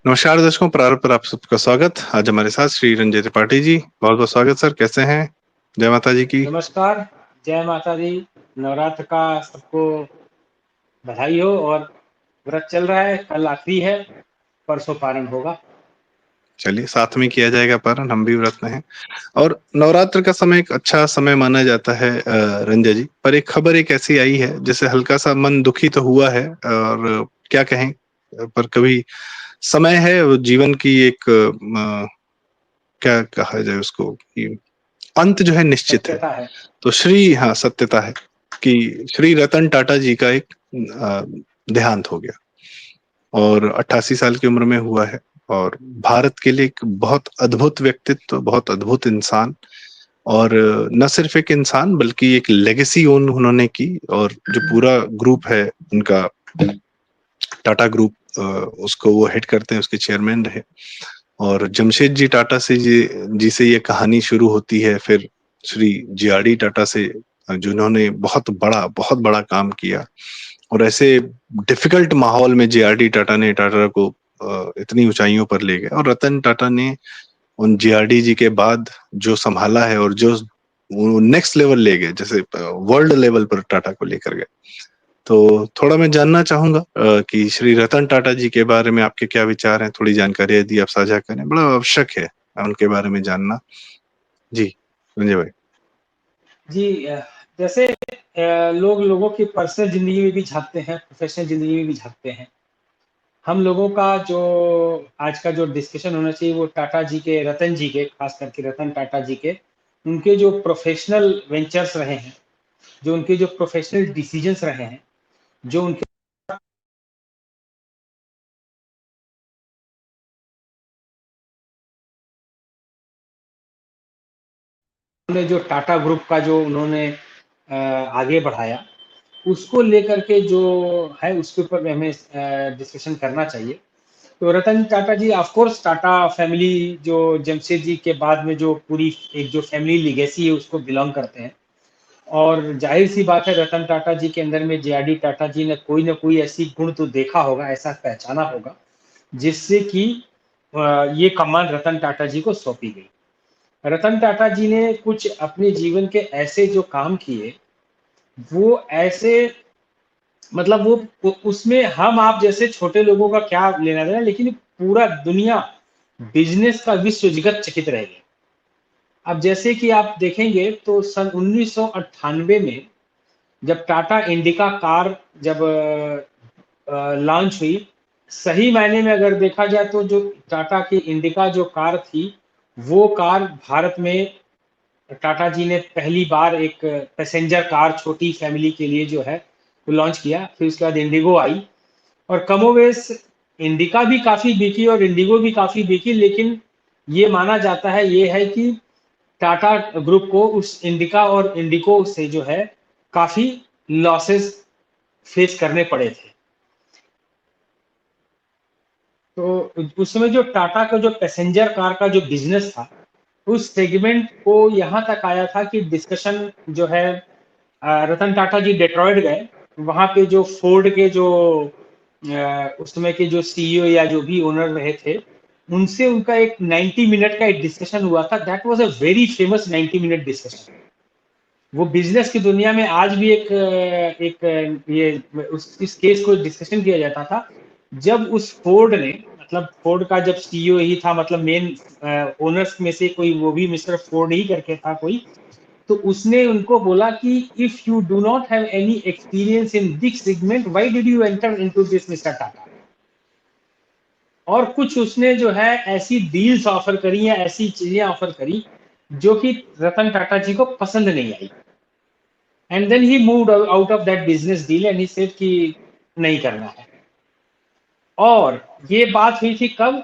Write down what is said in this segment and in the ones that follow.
नमस्कार दर्शकों, प्रारंभ पर आप सबका स्वागत। आज हमारे साथ श्री रंजय त्रिपाठी जी। बहुत बहुत स्वागत सर, कैसे हैं? जय माता जी की। नमस्कार, जय माता दी। नवरात्र का सबको बधाई हो। और व्रत चल रहा है, कल आखिरी है, परसों पारण होगा। चलिए, साथ में किया जाएगा पारण, हम भी व्रत में हैं। और नवरात्र का समय एक अच्छा समय माना जाता है रंजय जी। पर एक खबर एक ऐसी आई है जिससे हल्का सा मन दुखी तो हुआ है, और क्या कहें, पर कभी समय है वो जीवन की एक क्या कहा जाए उसको, कि अंत जो है निश्चित है। सत्यता है। तो हाँ, सत्यता है कि श्री रतन टाटा जी का एक देहांत हो गया, और 88 साल की उम्र में हुआ है। और भारत के लिए एक बहुत अद्भुत व्यक्तित्व, बहुत अद्भुत इंसान, और न सिर्फ एक इंसान बल्कि एक लेगेसी उन्होंने की। और जो पूरा ग्रुप है उनका, टाटा ग्रुप, उसको वो हेड करते हैं, उसके चेयरमैन रहे। और जमशेद जी टाटा से जी से ये कहानी शुरू होती है, फिर श्री जीआरडी टाटा से, जिन्होंने बहुत बड़ा काम किया। और ऐसे डिफिकल्ट माहौल में जीआरडी टाटा ने टाटा को इतनी ऊंचाइयों पर ले गए। और रतन टाटा ने उन जीआरडी जी के बाद जो संभाला है, और जो नेक्स्ट लेवल ले गए, जैसे वर्ल्ड लेवल पर टाटा को लेकर गए। तो थोड़ा मैं जानना चाहूंगा कि श्री रतन टाटा जी के बारे में आपके क्या विचार हैं। थोड़ी जानकारी यदि आप साझा करें, बड़ा आवश्यक है उनके बारे में जानना। जी संजय भाई। जी, जैसे लोग लोगों की पर्सनल जिंदगी में भी झांकते हैं, प्रोफेशनल जिंदगी में भी झांकते हैं। हम लोगों का जो आज का जो डिस्कशन होना चाहिए वो टाटा जी के, रतन जी के, खास करके रतन टाटा जी के, उनके जो प्रोफेशनल वेंचर्स रहे हैं, जो उनके जो प्रोफेशनल डिसीजंस रहे हैं, जो उनके उन्होंने जो टाटा ग्रुप का जो उन्होंने आगे बढ़ाया, उसको लेकर के जो है उसके ऊपर हमें डिस्कशन करना चाहिए। तो रतन टाटा जी, ऑफ कोर्स टाटा फैमिली जो जमशेद जी के बाद में जो पूरी एक जो फैमिली लीगेसी है उसको बिलोंग करते हैं। और जाहिर सी बात है, रतन टाटा जी के अंदर में जेआरडी टाटा जी ने कोई ना कोई ऐसी गुण तो देखा होगा, ऐसा पहचाना होगा, जिससे कि ये कमान रतन टाटा जी को सौंपी गई। रतन टाटा जी ने कुछ अपने जीवन के ऐसे जो काम किए, वो ऐसे, मतलब उसमें हम आप जैसे छोटे लोगों का क्या लेना देना, लेकिन पूरा दुनिया बिजनेस का विश्व जगत चकित रह गया। अब जैसे कि आप देखेंगे तो सन 1998 में जब टाटा इंडिका कार जब लॉन्च हुई, सही मायने में अगर देखा जाए तो जो टाटा की इंडिका जो कार थी, वो कार भारत में टाटा जी ने पहली बार एक पैसेंजर कार छोटी फैमिली के लिए जो है वो लॉन्च किया। फिर उसके बाद इंडिगो आई, और कमोवेश इंडिका भी काफी बिकी और इंडिगो भी काफी बिकी। लेकिन ये माना जाता है, ये है कि टाटा ग्रुप को उस इंडिका और इंडिको से जो है काफी लॉसेस फेस करने पड़े थे। तो उस समय जो टाटा का जो पैसेंजर कार का जो बिजनेस था, उस सेगमेंट को यहाँ तक आया था कि डिस्कशन जो है, रतन टाटा जी डेट्रॉयड गए। वहां पे जो फोर्ड के जो उस समय के जो सीईओ या जो भी ओनर रहे थे, उनसे उनका एक 90 मिनट का एक डिस्कशन हुआ था। That was a very famous 90 minute discussion. वो बिजनेस की दुनिया में आज भी एक ये इस केस को डिस्कशन किया जाता था। जब उस फोर्ड ने, मतलब फोर्ड का जब सीईओ ही था, मतलब मेन ओनर्स में से कोई, वो भी मिस्टर फोर्ड ही करके था कोई, तो उसने उनको बोला कि if you do not have any experience in this segment, why did you enter into this mister Tata. और कुछ उसने जो है ऐसी डील्स ऑफर करी या ऐसी चीजें ऑफर करी जो कि रतन टाटा जी को पसंद नहीं आई। And then he moved out of that business deal and he said कि नहीं करना है। और ये बात हुई थी कब?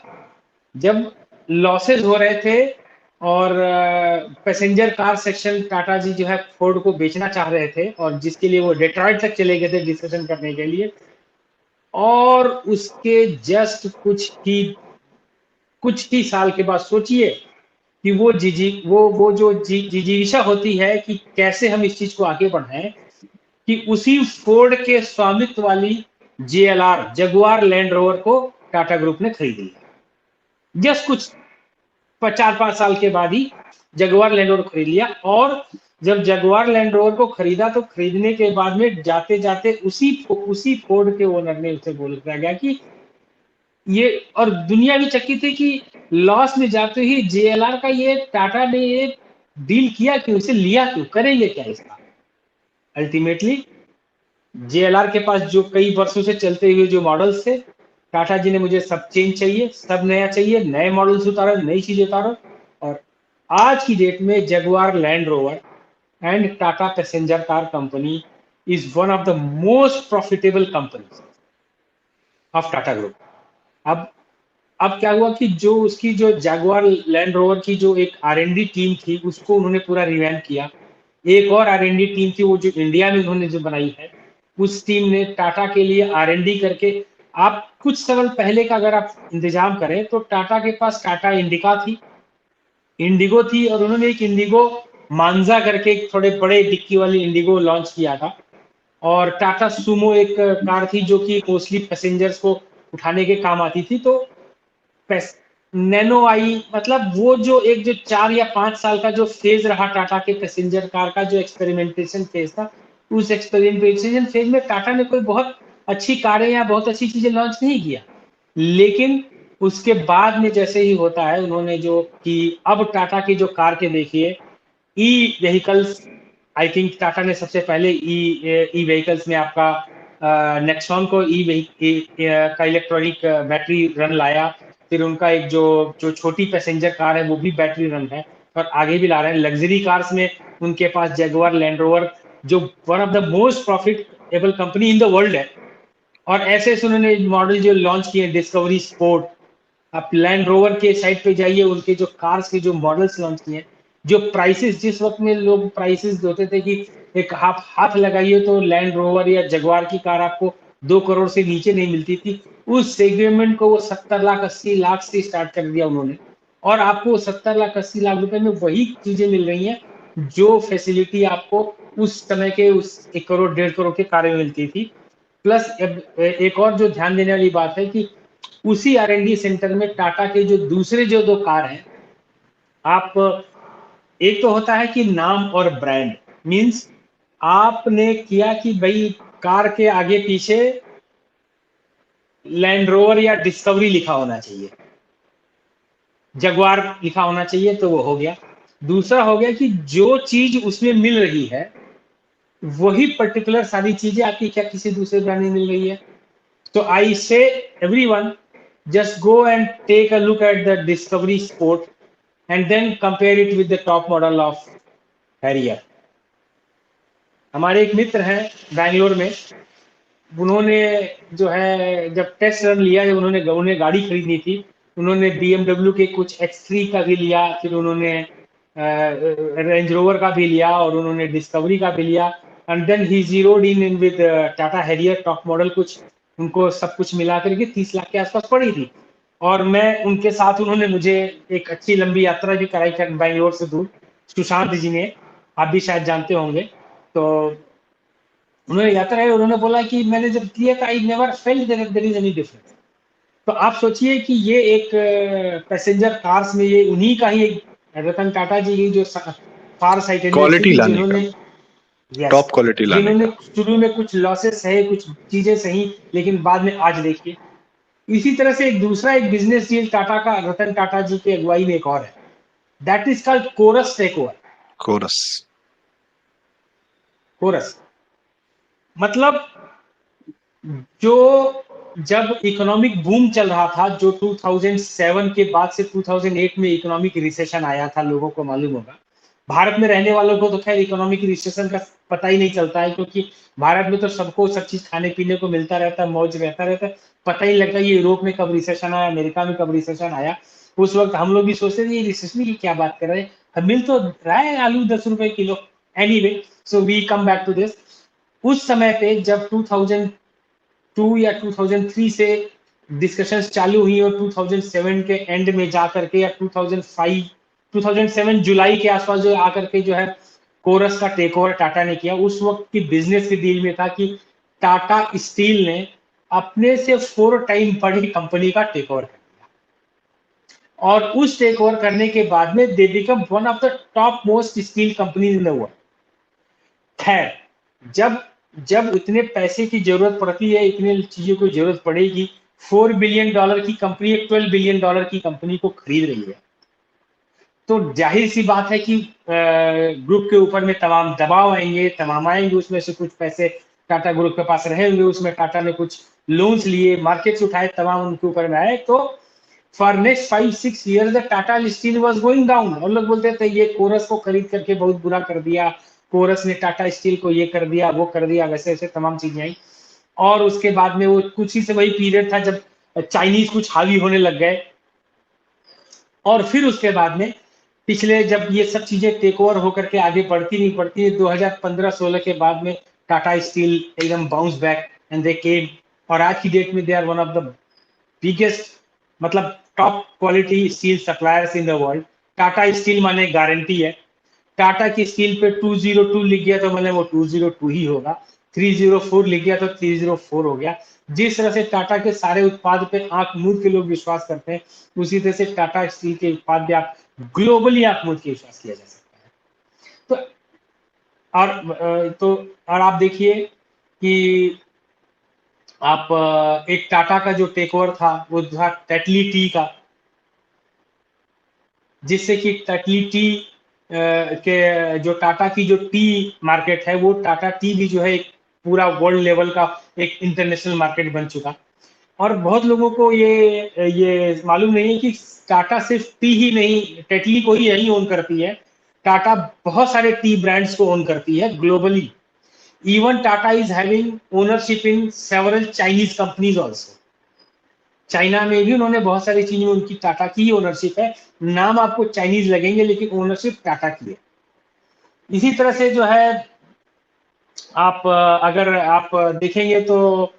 जब लॉसेस हो रहे थे, और पैसेंजर कार सेक्शन टाटा जी जो है फोर्ड को बेचना चाह रहे थे, और जिसके लिए वो डेट्रॉयट तक चले गए थे डिस्कशन करने के लिए। और उसके जस्ट कुछ ही साल के बाद सोचिए कि वो जो जिजीविषा होती है कि कैसे हम इस चीज को आगे बढ़ाएं, कि उसी फोर्ड के स्वामित्व वाली जेएलआर, जगुआर लैंड रोवर को टाटा ग्रुप ने खरीद लिया। जस्ट कुछ 4-5 साल के बाद ही जगुआर लैंड रोवर खरीद लिया। और जब जगुआर लैंड रोवर को खरीदा तो खरीदने के बाद में जाते-जाते उसी फोर्ड के ओनर ने उसे बोल दिया गया कि ये, और दुनिया भी चकित थी कि लॉस में जाते ही जेएलआर का ये टाटा ने ये डील किया क्यों, इसे लिया क्यों, करेंगे क्या इसका। अल्टीमेटली जेएलआर के पास जो कई वर्षों से चलते हुए जो मॉडल्स थे, टाटा जी ने मुझे सब चेंज चाहिए, सब नया चाहिए, नए मॉडल्स उतारो, नई चीज उतारो। और आज की डेट में Jaguar land rover and Tata passenger car company is one of the most profitable company of Tata group. अब अब क्या हुआ कि जो उसकी जो जगुआर लैंड रोवर की जो एक आर&डी टीम थी उसको उन्होंने पूरा रिवैम्प किया। एक और आर&डी टीम थी वो जो इंडिया में उन्होंने जो बनाई है, उस टीम ने टाटा के लिए आर&डी करके, आप कुछ साल पहले का अगर आप इंतजाम करें तो टाटा के पास टाटा इंडिका थी, इंडिगो थी, और उन्होंने एक इंडिगो मांजा करके एक थोड़े बड़े डिक्की वाली इंडिगो लॉन्च किया था। और टाटा सुमो एक कार थी जो कि मोस्टली पैसेंजर्स को उठाने के काम आती थी। तो नैनो आई, मतलब वो जो एक जो 4 या 5 साल का जो फेज रहा टाटा के पैसेंजर कार का, जो एक्सपेरिमेंटेशन फेज था, उस एक्सपेरिमेंटेशन फेज में टाटा ने कोई बहुत अच्छी कारें या बहुत अच्छी चीजें लॉन्च नहीं किया। लेकिन उसके बाद में जैसे ही होता है, उन्होंने जो कि अब टाटा की जो कार के देखिए ई व्हीकल्स, आई थिंक टाटा ने सबसे पहले ई व्हीकल्स में आपका नेक्सॉन को का इलेक्ट्रॉनिक बैटरी रन लाया। फिर उनका एक जो जो छोटी पैसेंजर कार है वो भी बैटरी रन है, और आगे भी ला रहे हैं। लग्जरी कार्स में उनके पास जगुआर लैंड रोवर जो one of the most profitable company in the world है। और ऐसे ऐसे उन्होंने मॉडल जो लॉन्च किए, डिस्कवरी स्पोर्ट, आप लैंड रोवर के साइड पे जाइए, उनके जो कार्स के जो मॉडल्स लॉन्च किए, जो प्राइसेस जिस वक्त में लोग प्राइसेस होते थे कि एक हाथ लगाइए तो लैंड रोवर या जगुआर की कार आपको 2 करोड़ से नीचे नहीं मिलती थी, उस सेगमेंट को वो 70 लाख 80 लाख से स्टार्ट कर दिया उन्होंने। और आपको 70 लाख 80 लाख रुपए में वही चीजें मिल रही हैं जो फैसिलिटी आपको उस समय के उस 1 करोड़ 1.5 करोड़ के कारें में मिलती थी। प्लस एक और जो ध्यान देने वाली बात है कि उसी आर&डी सेंटर में टाटा के जो दूसरे जो 2 कार हैं, आप, एक तो होता है कि नाम और ब्रांड, मींस आपने किया कि भाई कार के आगे पीछे लैंड रोवर या डिस्कवरी लिखा होना चाहिए, जगुआर लिखा होना चाहिए, तो वो हो गया। दूसरा हो गया कि जो चीज उसमें मिल रही है वही पर्टिकुलर सारी चीजें आपकी क्या किसी दूसरे ब्रांड में मिल रही है। So I say everyone just go and take a look at the Discovery Sport and then compare it with the top model of Harrier. हमारे एक मित्र हैं बैंगलोर में, उन्होंने जो है जब टेस्ट रन लिया, जब उन्होंने गाड़ी खरीदनी थी, उन्होंने BMW के कुछ X3 का भी लिया, फिर उन्होंने रेंज रोवर का भी लिया, और उन्होंने डिस्कवरी का भी लिया, and then he zeroed in with Tata Harrier top model. कुछ उनको सब कुछ मिला करके 30 लाख के आसपास पड़ी थी। और मैं उनके साथ, उन्होंने मुझे एक अच्छी लंबी यात्रा भी कराई बैंगलोर से दूर, सुशांत जी ने, आप भी शायद जानते होंगे। तो उन्होंने यात्रा है, उन्होंने बोला कि मैंने जब किया था I never felt there is any difference. तो आप सोचिए कि ये एक पैसेंजर कार्स में ये उन्हीं का ही एक रतन टाटा जी की जो फार साइटेडनेस थी क्वालिटी कि लाने का, जिन्होंने, यस, टॉप क्वालिटी लाने जिन्होंने का। शुरू में कुछ लॉसेस सहे, कुछ चीजें सही, लेकिन बाद में आज देखिए। इसी तरह से एक दूसरा एक बिजनेस डील टाटा का, रतन टाटा जी के अगुवाई में एक और है, that is called Corus takeover. Corus. Corus मतलब जो जब इकोनॉमिक बूम चल रहा था, जो 2007 के बाद से 2008 में इकोनॉमिक रिसेशन आया था, लोगों को मालूम होगा। भारत में रहने वालों को तो खैर इकोनॉमिक रिसेशन का पता ही नहीं चलता है, क्योंकि भारत में तो सबको सब चीज खाने पीने को मिलता रहता है, मौज रहता रहता है, पता ही लगता है ये यूरोप में कब रिसेशन आया, अमेरिका में कब रिसेशन आया। उस वक्त हम लोग भी सोचते थे ये रिसेशन की क्या बात कर रहे हैं, मिल तो रहा है आलू 10 रुपए किलो। Anyway, so we come back to this. उस समय पे जब 2002 या 2003 से डिस्कशंस चालू हुई, और 2007 के एंड में जाकर के, या 2007 जुलाई के आसपास जो आकर के जो है कोरस का टेक ओवर टाटा ने किया, उस वक्त की बिजनेस की डील में था कि टाटा स्टील ने अपने से 4 टाइम बड़ी कंपनी का टेक ओवर कर दिया। और उस टेक ओवर करने के बाद में they become one of the top most steel company in the world. खैर, जब जब इतने पैसे की जरूरत पड़ती है, इतनी चीजों की जरूरत पड़ेगी, $4 बिलियन की कंपनी एक $12 बिलियन की कंपनी को खरीद रही है, तो जाहिर सी बात है कि ग्रुप के ऊपर में तमाम दबाव आएंगे, तमाम आएंगे, उसमें से कुछ पैसे टाटा ग्रुप के पास रहे होंगे, उसमें टाटा ने कुछ लोन्स लिए, मार्केट्स उठाए, तमाम उनके ऊपर में आए, तो for next 5-6 years the Tata steel was going down. और लोग बोलते थे ये कोरस को खरीद करके बहुत बुरा कर दिया, कोरस ने टाटा स्टील को ये कर दिया, वो कर दिया, वैसे वैसे तमाम चीजें आई। और उसके बाद में वो कुछ ही से वही पीरियड था जब चाइनीज कुछ हावी होने लग गए, और फिर उसके बाद में पिछले जब ये सब चीजें टेक ओवर होकर के आगे बढ़ती नहीं बढ़ती, 2015-16 के बाद में टाटा स्टील एकदम bounce back and they came, और आज की डेट में they are one of the biggest, मतलब top quality steel suppliers in the world. Tata steel माने गारंटी है, टाटा की स्टील पे 202 लिख गया तो मतलब वो 202 ही होगा, 304 लिख गया तो 304 हो गया। जिस तरह से टाटा के सारे उत्पाद पे आंख मूंद के लोग विश्वास करते हैं, उसी तरह से टाटा स्टील के उत्पाद पे आप ग्लोबली आंख मूंद के विश्वास किया जा सकता है। तो और आप देखिए कि आप एक टाटा का जो टेक ओवर था वो था टेटली टी का, जिससे कि टेटली टी के जो टाटा की जो टी मार्केट है, वो टाटा टी भी जो है एक पूरा वर्ल्ड लेवल का एक इंटरनेशनल मार्केट बन चुका। और बहुत लोगों को ये मालूम नहीं है कि टाटा सिर्फ टी ही नहीं, टेटली को ही नहीं ओन करती है, टाटा बहुत सारे टी ब्रांड्स को ओन करती है globally. Even Tata is having ownership in several Chinese companies also. China में भी उन्होंने बहुत सारी चीजों में उनकी टाटा की ही ओनरशिप है, नाम आपको चाइनीज लगेंगे लेकिन ओनरशिप टाटा की है। इसी तरह से जो है अगर आप देखेंगे तो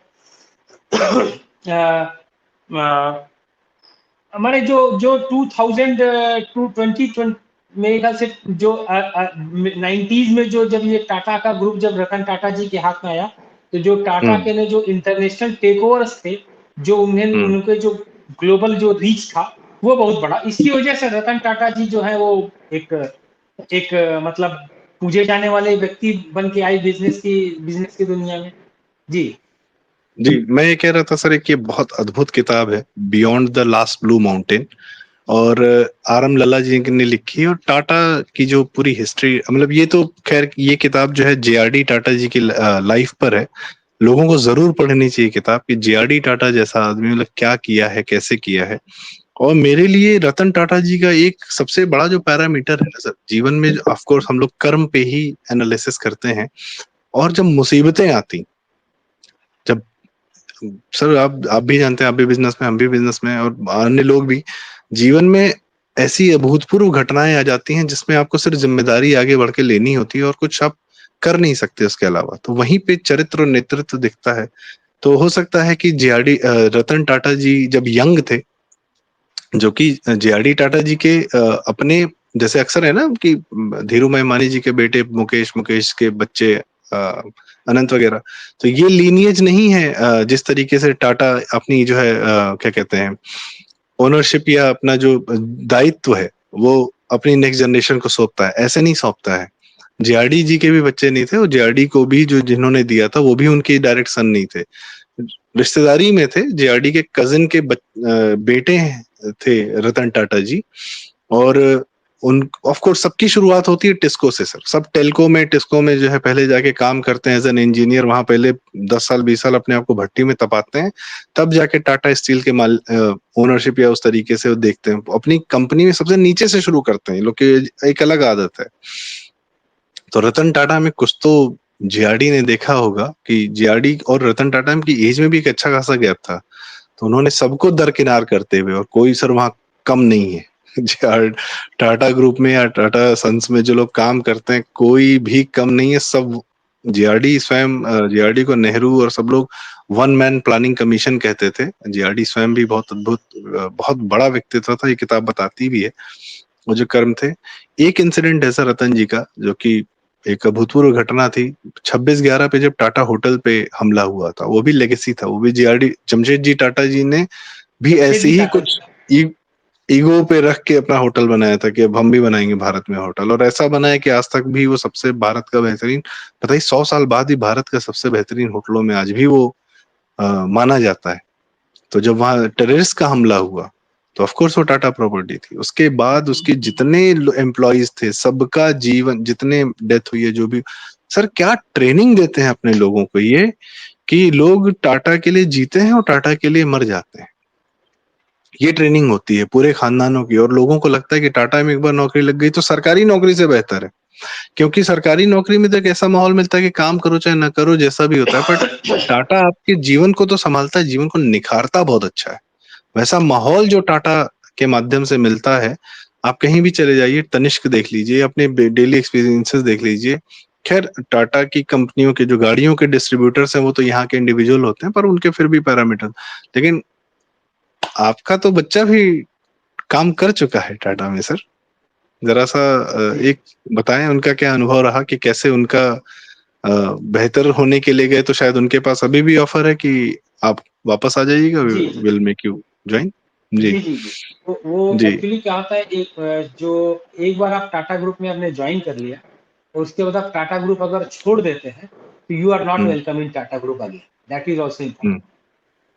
हमारे जो जो 2000 मेरे ख्याल से जो 90s में जो जब ये टाटा का ग्रुप जब रतन टाटा जी के हाथ में आया, तो जो टाटा हम्म के ने जो इंटरनेशनल टेक ओवर्स थे, जो उन्हें हम्म उनके जो ग्लोबल जो रीच था वो बहुत बड़ा, इसकी वजह से रतन टाटा जी जो है वो एक एक मतलब पूजे जाने वाले व्यक्ति बन के आए बिजनेस की दुनिया में। जी जी, मैं ये कह रहा था सर, एक ये बहुत अद्भुत किताब है, beyond the last blue mountain, और RM लल्ला जी ने लिखी है। और टाटा की जो पूरी हिस्ट्री, मतलब ये तो खैर ये किताब जो है JRD टाटा जी की लाइफ पर है। लोगों को जरूर पढ़नी चाहिए किताब कि JRD टाटा जैसा आदमी मतलब क्या किया है, कैसे किया है। और मेरे लिए रतन टाटा जी का एक सबसे बड़ा जो पैरामीटर है ना सर जीवन में, ऑफ कोर्स हम लोग कर्म पे ही एनालिसिस करते हैं, और जब मुसीबतें आती, जब सर आप भी जानते हैं, आप भी बिजनेस में, हम भी बिजनेस में, और अन्य लोग भी, जीवन में ऐसी अभूतपूर्व घटनाएं आ जाती हैं जिसमें आपको सिर्फ जिम्मेदारी आगे बढ़ के लेनी होती है और कुछ आप कर नहीं सकते उसके अलावा, तो वहीं पे चरित्र और नेतृत्व दिखता है। तो हो सकता है कि JRD रतन टाटा जी जब यंग थे, जो कि JRD टाटा जी के अपने, जैसे अक्सर है ना कि धीरूभाई मानी जी के बेटे मुकेश, मुकेश के बच्चे अनंत वगैरह, तो ये लीनिएज नहीं है जिस तरीके से टाटा अपनी जो है क्या कहते हैं ओनरशिप या अपना जो दायित्व है वो अपनी नेक्स्ट जनरेशन को सौंपता है, ऐसे नहीं सौंपता है। JRD जी के भी बच्चे नहीं थे, और JRD को भी जो जिन्होंने दिया था वो भी उनके डायरेक्ट सन नहीं थे, रिश्तेदारी में थे। JRD के कजिन के बेटे थे रतन टाटा जी। और उन ऑफ कोर्स सबकी शुरुआत होती है टिस्को से सर, सब टिस्को में जो है पहले जाके काम करते हैं एज एन इंजीनियर, वहां पहले 10 साल 20 साल अपने आप को भट्टी में तपाते हैं, तब जाके टाटा स्टील के माल ओनरशिप या उस तरीके से वो देखते हैं, अपनी कंपनी में सबसे नीचे से शुरू करते हैं लोग की, एक अलग आदत है। तो रतन टाटा में कुछ तो JRD ने देखा होगा कि JRD और रतन टाटा की एज में भी एक अच्छा खासा गैप था, तो उन्होंने सबको दरकिनार करते हुए, और कोई सर वहां कम नहीं है टाटा ग्रुप में या टाटा सन्स में जो लोग काम करते हैं कोई भी कम नहीं है, सब JRD स्वयं, JRD को नेहरू और सब लोग वन मैन प्लानिंग कमीशन कहते थे। JRD स्वयं भी बहुत अद्भुत, बहुत बड़ा व्यक्तित्व था, ये किताब बताती भी है वो जो कर्म थे। एक इंसिडेंट ऐसा रतन जी का जो कि एक अभूतपूर्व घटना थी, 26/11 पे जब टाटा होटल पे हमला हुआ था, वो भी लेगेसी था, वो भी JRD जमशेद जी टाटा जी ने भी जमशेद ऐसे जी ही टाटा जी कुछ का। ईगो पे रख के अपना होटल बनाया था कि अब हम भी बनाएंगे भारत में होटल, और ऐसा बनाया कि आज तक भी वो सबसे भारत का बेहतरीन, पता ही 100 साल बाद भी भारत का सबसे बेहतरीन होटलों में आज भी वो माना जाता है। तो जब वहां टेररिस्ट का हमला हुआ तो ऑफ कोर्स वो टाटा प्रॉपर्टी थी। उसके बाद उसके जितने एम्प्लॉयज थे सबका जीवन, जितने डेथ हुई है जो भी, सर क्या ट्रेनिंग देते हैं अपने लोगों को ये, कि लोग टाटा के लिए जीते हैं और टाटा के लिए मर जाते हैं। ये ट्रेनिंग होती है पूरे खानदानों की, और लोगों को लगता है कि टाटा में एक बार नौकरी लग गई तो सरकारी नौकरी से बेहतर है, क्योंकि सरकारी नौकरी में तो एक ऐसा माहौल मिलता है कि काम करो चाहे ना करो जैसा भी होता है, पर टाटा आपके जीवन को तो संभालता है, जीवन को निखारता बहुत अच्छा है। वैसा माहौल जो टाटा के माध्यम से मिलता है, आप कहीं भी चले जाइए, तनिष्क देख लीजिए, अपने डेली एक्सपीरियंसेस देख लीजिए। खैर टाटा की कंपनियों के जो गाड़ियों के डिस्ट्रीब्यूटर्स हैं वो तो यहाँ के इंडिविजुअल होते हैं, पर उनके फिर भी पैरामीटर, लेकिन आपका तो बच्चा भी काम कर चुका है टाटा में सर। जरा सा एक बताएं उनका क्या अनुभव रहा, कि कैसे उनका बेहतर होने के लिए गए, तो शायद उनके पास अभी भी ऑफर है कि आप वापस आ जाइएगा, जी जी विल मेक यू ज्वाइन। जी जी जी जी। वो जी। एक्चुअली क्या होता है, एक जो एक बार आप टाटा ग्रुप में आपने ज्वाइन कर लिया और उसके बाद आप टाटा ग्रुप अगर छोड़ देते हैं तो you are not hmm welcome in Tata group again, that is also hmm important.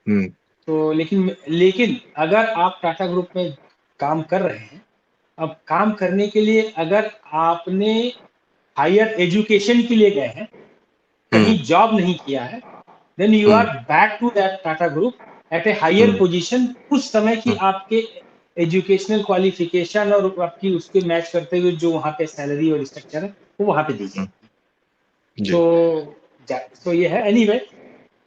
Hmm तो लेकिन अगर आप टाटा ग्रुप में काम कर रहे हैं, अब काम करने के लिए अगर आपने हायर एजुकेशन के लिए गए हैं, हम्म कहीं जॉब नहीं किया है, then you hmm are back to that Tata group at a higher hmm position, उस समय की हम्म, आपके एजुकेशनल क्वालिफिकेशन और आपकी उसके मैच करते हुए जो वहाँ पे सैलरी और स्ट्रक्चर है वो वहाँ पे दी हम्म, जाएगी। जी। तो तो ये है एनीवे।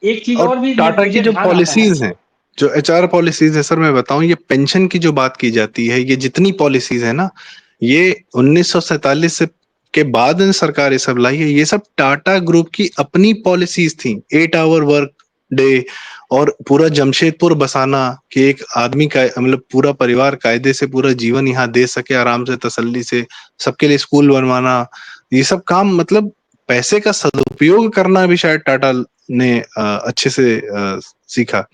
एक चीज और और भी टाटा की मुझे जो ध्यान आता है। पॉलिसीज हैं, जो एचआर पॉलिसीज है सर, मैं बताऊं, ये पेंशन की जो बात की जाती है, ये जितनी पॉलिसीज है ना, ये 1947 से के बाद इन सरकार ये सब लाई है, ये सब टाटा ग्रुप की अपनी पॉलिसीज थी। 8 आवर वर्क डे, और पूरा जमशेदपुर बसाना, कि एक आदमी का मतलब पूरा परिवार कायदे से पूरा जीवन यहाँ दे सके आराम से तसल्ली से, सबके लिए स्कूल बनवाना, ये सब काम, मतलब पैसे का सदुपयोग करना भी शायद टाटा ने अच्छे से सीखा।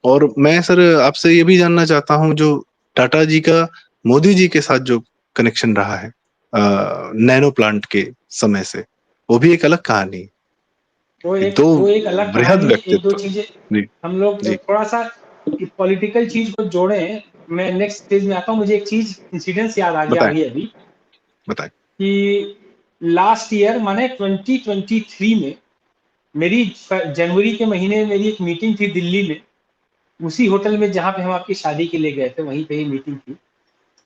और मैं सर आपसे ये भी जानना चाहता हूँ, जो टाटा जी का मोदी जी के साथ जो कनेक्शन रहा है नैनो प्लांट के समय से, वो भी एक अलग कहानी है। दो वो एक अलग बृहद कहानी है। एक दो व्यक्तित्व। चीजें जी हम लोग जी। थोड़ा सा पॉलिटिकल चीज को जोड़े। मैं नेक्स्ट स्टेज में आता हूँ। मुझे एक चीज इंसिडेंस याद आ गया बताएं अभी अभी बताएं। कि लास्ट ईयर माने 2023 में मेरी जनवरी के महीने में मेरी एक मीटिंग थी दिल्ली में, उसी होटल में जहाँ पे हम आपकी शादी के लिए गए थे, वहीं पे ही मीटिंग थी।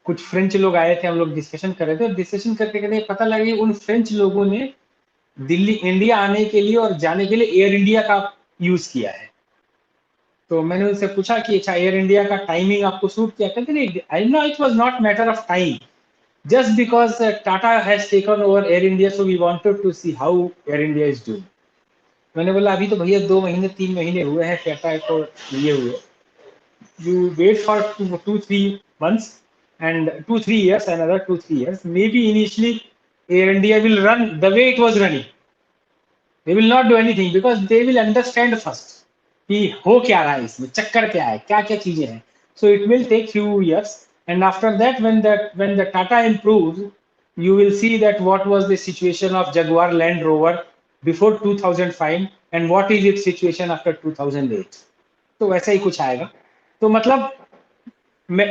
कुछ फ्रेंच लोग आए थे, हम लोग डिस्कशन कर रहे थे, और डिस्कशन करते करते पता लगा कि उन फ्रेंच लोगों ने दिल्ली इंडिया आने के लिए और जाने के लिए एयर इंडिया का यूज किया है। तो मैंने उनसे पूछा कि अच्छा एयर इंडिया का टाइमिंग आपको सूट किया? कहते नहीं, I know it was not matter of time, just because Tata has taken over Air India, so we wanted to see how Air India is doing. मैंने बोला अभी तो भैया 2 महीने 3 महीने हुए हैं टाटा को लिए हुए, you wait for 2-3 months and 2-3 years, another 2-3 years, maybe initially Air India will run the way it was running. They will not do anything because they will understand first कि हो क्या रहा है, इसमें चक्कर क्या है, क्या क्या चीजें हैं. So it will take few years, and after that when the Tata improves, you will see that what was the situation of Jaguar Land Rover before 2005 and what is its situation after 2008. तो वैसा ही कुछ आएगा. तो मतलब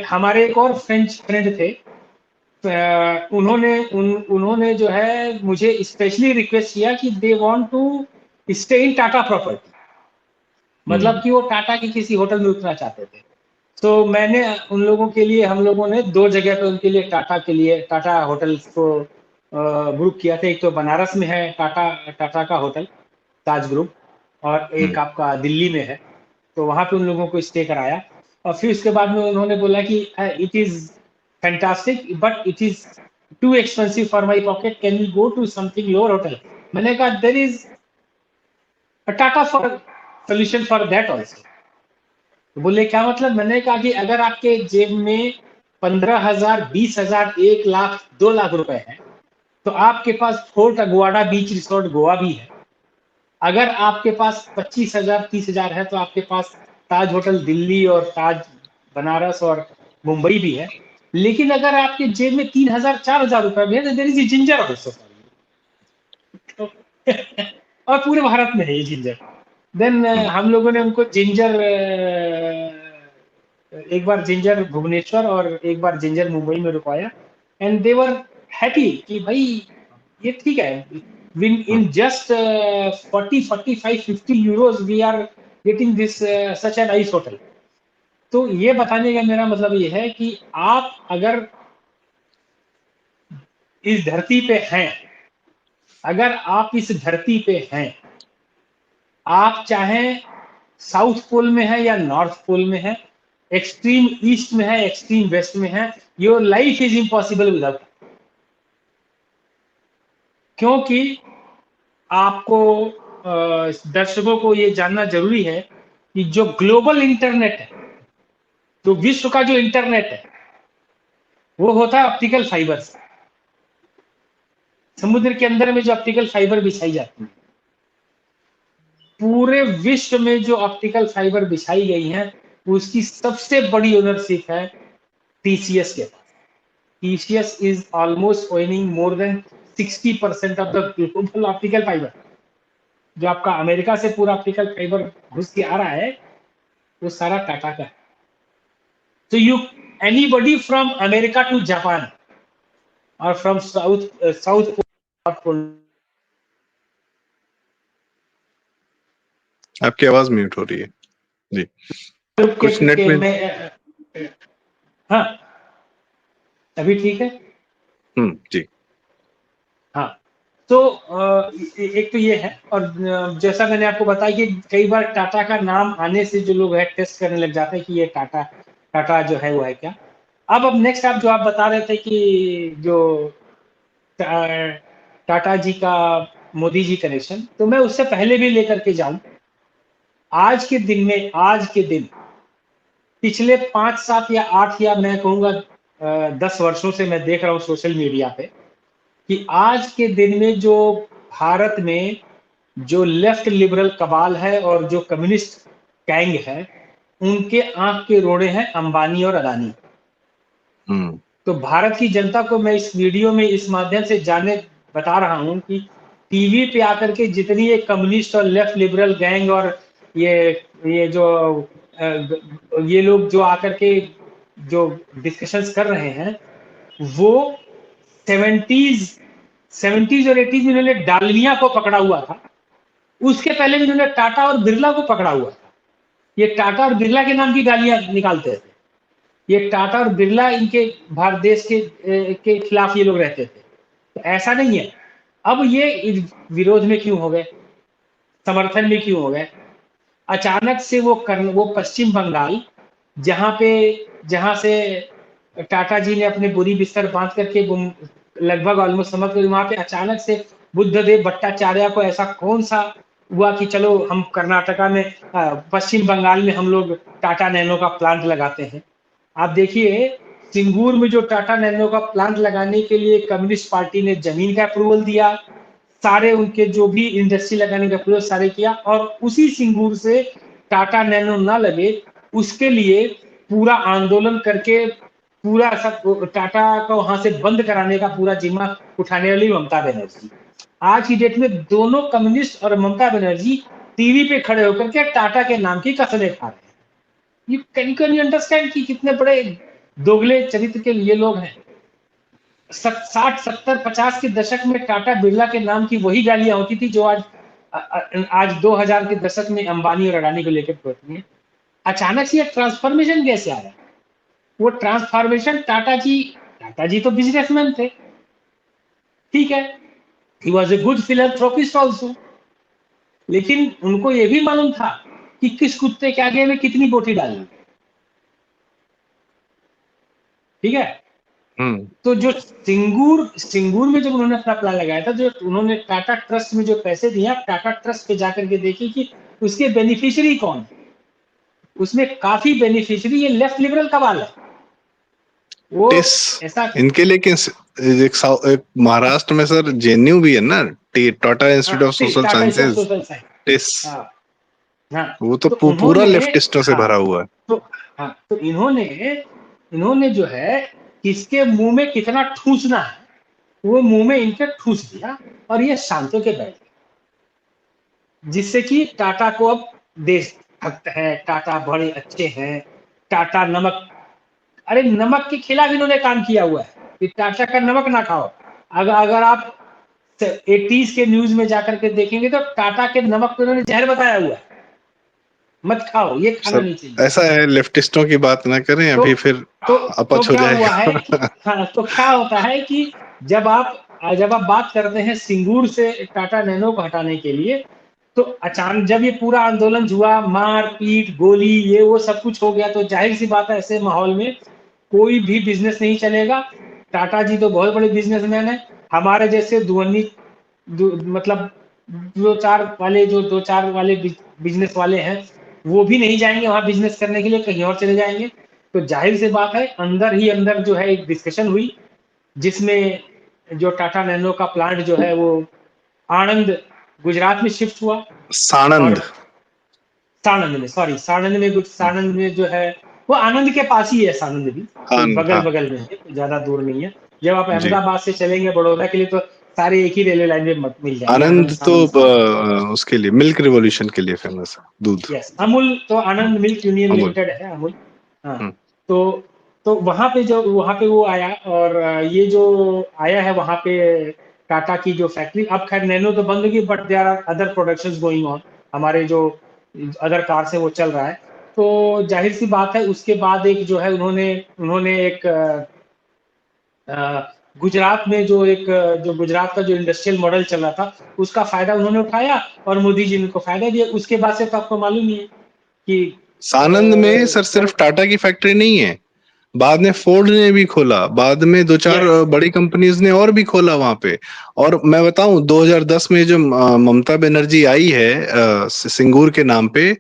हमारे एक और French friend थे, उन्होंने जो है मुझे स्पेशली रिक्वेस्ट किया कि they want to stay in Tata property, मतलब हम्म कि वो टाटा के किसी होटल में उतरना चाहते थे। तो मैंने उन लोगों के लिए, हम लोगों ने 2 जगह पे उनके लिए टाटा के लिए टाटा होटल्स को बुक किया था। एक तो बनारस में है टाटा टाटा का होटल ताज ग्रुप, और हम्म एक आपका दिल्ली में है। तो वहां पे उन लोगों को स्टे कराया, और फिर उसके बाद में उन्होंने बोला कि it is fantastic but it is too expensive for my pocket, can we go to something lower hotel? मैंने कहा there is a Tata for solution for that also. तो बोले क्या मतलब? मैंने कहा कि अगर आपके जेब में 15,000, 20,000, 1 लाख, 2 लाख रुपए है, तो आपके पास फोर्ट अगुआडा बीच रिसोर्ट गोवा भी है। अगर आपके पास 25,000, 30,000 है, तो आपके पास ताज होटल दिल्ली और ताज बनारस और मुंबई भी है, लेकिन अगर आपके जेब में 3,000 4,000 रुपए भी है तो देयर इज जिंजर ऑल्सो। और पूरे भारत में है ये जिंजर। देन हम लोगों ने उनको जिंजर, एक बार जिंजर भुवनेश्वर और एक बार जिंजर मुंबई में रुकवाया, एंड दे वर हैप्पी कि भाई ये ठीक है, win in just 40 45 50 euros we are getting this such an nice hotel. तो ये बताने का मेरा मतलब ये है कि आप अगर इस धरती पे हैं, अगर आप इस धरती पे हैं, आप चाहे साउथ पोल में है या नॉर्थ पोल में है, एक्सट्रीम ईस्ट में है, एक्सट्रीम वेस्ट में है, your life is impossible without. क्योंकि आपको दर्शकों को ये जानना जरूरी है कि जो ग्लोबल इंटरनेट है, जो विश्व का जो इंटरनेट है, वो होता है ऑप्टिकल फाइबर से। समुद्र के अंदर में जो ऑप्टिकल फाइबर बिछाई जाती है, पूरे विश्व में जो ऑप्टिकल फाइबर बिछाई गई हैं, उसकी सबसे बड़ी ओनरशिप है टीसीएस के पास। TCS is almost owning more than 60% of the global optical fibre. जो आपका अमेरिका से पूरा ऑप्टिकल फाइबर घुस के आ रहा है, वो सारा टाटा का है। तो you anybody from America to Japan और फ्रॉम साउथ पोल। आपकी आवाज म्यूट हो रही है जी। कुछ नेट में हाँ, अभी ठीक है। जी। हाँ, तो एक तो ये है, और जैसा मैंने आपको बताया कि कई बार टाटा का नाम आने से जो लोग है टेस्ट करने लग जाते हैं कि ये टाटा जो है वो है क्या। अब नेक्स्ट आप जो आप बता रहे थे कि जो टाटा जी का मोदी जी कनेक्शन, तो मैं उससे पहले भी लेकर के जाऊं। आज के दिन में, आज के दिन पिछले 5 7 या 8 या मैं कहूंगा 10 वर्षों से मैं देख रहा हूं सोशल मीडिया पे कि आज के दिन में जो भारत में जो लेफ्ट लिबरल कबाल है और जो कम्युनिस्ट गैंग है, उनके आंख के रोड़े हैं अंबानी और अदानी। तो भारत की जनता को मैं इस वीडियो में इस माध्यम से बता रहा हूं कि टीवी पे आकर के जितनी ये कम्युनिस्ट और लेफ्ट लिबरल गैंग और ये जो ये लोग जो आकर के जो डिस्कशंस कर रहे हैं, वो 70s और 80s में इन्होंने डालमिया को पकड़ा हुआ था। उसके पहले भी इन्होंने टाटा और बिरला को पकड़ा हुआ था। ये टाटा और बिरला के नाम की गालियां निकालते थे। ये टाटा और बिरला इनके भारत देश के खिलाफ ये लोग रहते थे। तो ऐसा नहीं है। अब ये विरोध में क्यों हो गए, समर्थन में क्यों हो गए? अचानक से वो पश्चिम बंगाल, जहां से टाटा जी ने अपने बोरी बिस्तर बांध करके लगभग ऑलमोस्ट समझ कर, वहां पे अचानक से बुद्धदेव भट्टाचार्य को ऐसा कौन सा हुआ कि चलो हम कर्नाटका में पश्चिम बंगाल में हम लोग टाटा नैनो का प्लांट लगाते हैं। आप देखिए, सिंगूर में जो टाटा नैनो का प्लांट लगाने के लिए कम्युनिस्ट पार्टी ने जमीन का अप्रूवल दिया, सारे उनके जो भी इंडस्ट्री लगाने का अप्रूवल सारे किया, और उसी सिंगूर से टाटा नैनो ना लगे उसके लिए पूरा आंदोलन करके पूरा सब टाटा को वहां से बंद कराने का पूरा जिम्मा उठाने वाली ममता बनर्जी। आज की डेट में दोनों कम्युनिस्ट और ममता बनर्जी टीवी पे खड़े होकर के टाटा के नाम की कसमें खा रहे हैं। कैन यू अंडरस्टैंड कि कितने बड़े दोगले चरित्र के लिए लोग हैं। 60 70 50 के दशक में टाटा बिरला के नाम की वही गालियां होती थी जो आज 2000 के दशक में अंबानी और अडानी को लेकर होती है। अचानक से ट्रांसफॉर्मेशन कैसे आया? वो ट्रांसफॉर्मेशन टाटा जी तो बिजनेसमैन थे, ठीक है, he was a good philanthropist also, लेकिन उनको ये भी मालूम था कि किस कुत्ते के आगे में कितनी बोटी डालनी, ठीक है। तो जो सिंगूर में जब उन्होंने अपना प्लान लगाया था, जो उन्होंने टाटा ट्रस्ट में जो पैसे दिए, आप टाटा ट्रस्ट पे जाकर के देखिए कि उसके बेनिफिशियरी कौन है। उसमें काफी बेनिफिशियरी ये लेफ्ट लिबरल कबाल है। वो ऐसा इनके लिए एक महाराष्ट्र में सर जेएनयू भी है ना, Tata institute of social sciences. वो तो पूरा लेफ्टिस्टों से भरा हुआ है। तो इन्होंने इन्होंने जो है किसके मुंह में कितना ठूसना है वो मुंह में इनके ठूस दिया और ये शांत होके बैठ गए, जिससे कि टाटा को अब देशभक्त है, टाटा बड़े अच्छे हैं, टाटा नमक, अरे नमक के खिलाफ इन्होंने काम किया हुआ है कि टाटा का नमक ना खाओ। अगर अगर आप 80s के न्यूज में जाकर के देखेंगे तो टाटा के नमक को इन्होंने जहर बताया हुआ है, मत खाओ, ये खाना सर नहीं चाहिए। ऐसा है, लेफ्टिस्टों की बात ना करें, तो अभी फिर तो अपच हो क्या हुआ है कि जाएगा। हाँ, तो क्या होता है कि जब आप बात करते हैं सिंगूर से टाटा नैनो को हटाने के लिए, तो अचानक जब ये पूरा आंदोलन हुआ, मार पीट गोली ये वो सब कुछ हो गया, तो जाहिर सी बात है ऐसे माहौल में कोई भी बिजनेस नहीं चलेगा। टाटा जी तो बहुत बड़े बिजनेसमैन है, हमारे जैसे मतलब दो चार वाले बिजनेस वाले हैं, वो भी नहीं जाएंगे वहां बिजनेस करने के लिए, कहीं और चले जाएंगे। तो जाहिर सी बात है अंदर ही अंदर जो है एक डिस्कशन हुई, जिसमें जो टाटा नैनो का प्लांट जो है वो आनंद गुजरात में शिफ्ट हुआ। साणंद। और साणंद में जो है वो आनंद के पास ही है, साणंद भी हाँ कोई बगल हाँ बगल में है, ज्यादा दूर नहीं है। जब आप जी। अहमदाबाद से चलेंगे बड़ौदा के लिए तो सारे एक ही रेलवे लाइन में मिल जाएंगे, आनंद आनंद तो सानंद सानंद। उसके लिए, मिल्क रिवॉल्यूशन के लिए फेमस है, दूध। यस, अमूल तो आनंद मिल्क यूनियन अमूल। लिमिटेड है अमूल। हाँ, हम्म। तो वहां पे वो आया, और ये जो आया है वहां पे टाटा की जो फैक्ट्री, अब खैर नैनो तो बंद होगी, but there are other productions going on, हमारे जो अदर कार से वो चल रहा है। तो जाहिर सी बात है उसके बाद एक जो है उन्होंने उन्होंने एक गुजरात में जो गुजरात का जो इंडस्ट्रियल मॉडल चल रहा था उसका फायदा उन्होंने उठाया और मोदी जी ने उनको फायदा दिया। उसके बाद से तो आपको मालूम ही है कि सानंद में सर सिर्फ टाटा की फैक्ट्री नहीं है, बाद में फोर्ड ने भी खोला, बाद में दो चार यस, बड़ी कंपनीज ने और भी खोला वहां पे। और मैं बताऊं 2010 में जो ममता बनर्जी आई है सिंगूर के नाम पे,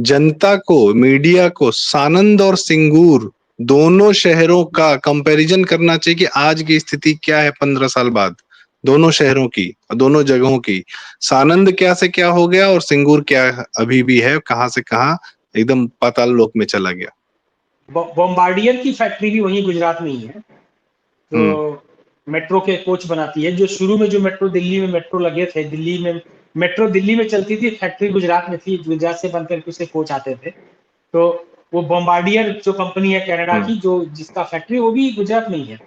जनता को, मीडिया को सानंद और सिंगूर दोनों शहरों का कंपैरिजन करना चाहिए कि आज की स्थिति क्या है 15 साल बाद, दोनों शहरों की, दोनों जगहों की। सानंद क्या से क्या हो गया और सिंगूर क्या अभी भी है, कहाँ से कहाँ एकदम पाताल लोक में चला गया। बॉम्बार्डियर की फैक्ट्री भी वहीं गुजरात में ही है, तो हम्म मेट्रो के कोच बनाती है। जो शुरू में जो मेट्रो दिल्ली में मेट्रो लगे थे, दिल्ली में मेट्रो दिल्ली में चलती थी, फैक्ट्री गुजरात में थी, गुजरात से बनकर के उसके कोच आते थे। तो वो बॉम्बार्डियर जो कंपनी है कनाडा हम्म की, जो जिसका फैक्ट्री वो भी गुजरात में ही है।